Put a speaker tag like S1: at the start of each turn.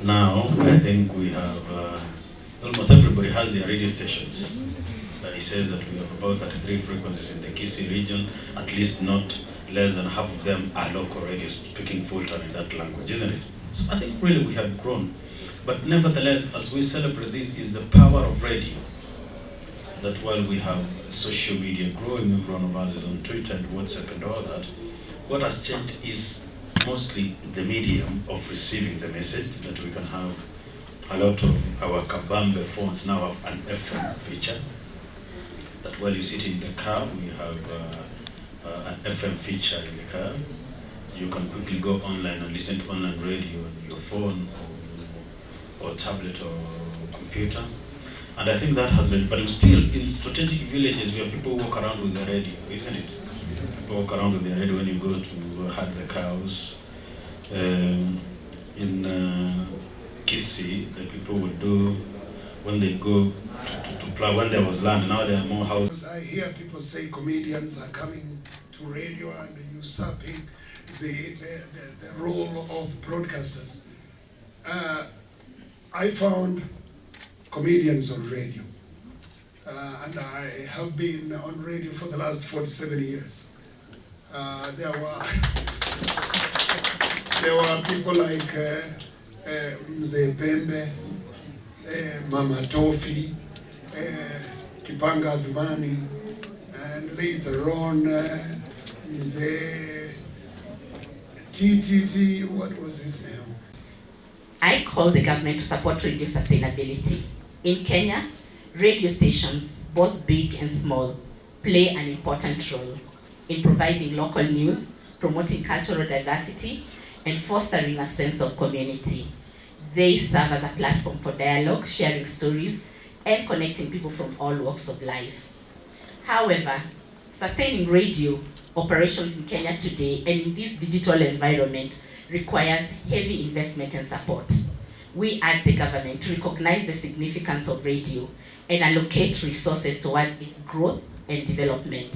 S1: now I think we have almost everybody has their radio stations. He says that we have about 33 frequencies in the Kisii region, at least not less than half of them are local radios speaking full-time in that language, isn't it? So I think really we have grown. But nevertheless, as we celebrate this, is the power of radio. That while we have social media growing, every one of us is on Twitter and WhatsApp and all that, what has changed is mostly the medium of receiving the message, that we can have a lot of our Kabambe phones now have an FM feature. That while you sit in the car, we have an FM feature in the car. You can quickly go online and listen to online radio on your phone or tablet or computer. And I think that has been, but still in strategic villages we have people who walk around with the radio, isn't it? People walk around with the radio when you go to herd the cows. In Kisii, the people would do when they go to plow, when there was land. Now there are more houses.
S2: I hear people say comedians are coming to radio and usurping the role of broadcasters. I found comedians on radio, and I have been on radio for the last 47 years. There were people like Mzee Pembe, Mama Tofi, Kipanga Dhumani, and later on Mzee TTT, what was his name?
S3: I call the government to support radio sustainability. In Kenya, radio stations, both big and small, play an important role in providing local news, promoting cultural diversity, and fostering a sense of community. They serve as a platform for dialogue, sharing stories, and connecting people from all walks of life. However, sustaining radio operations in Kenya today and in this digital environment requires heavy investment and support. We urge the government to recognize the significance of radio and allocate resources towards its growth and development.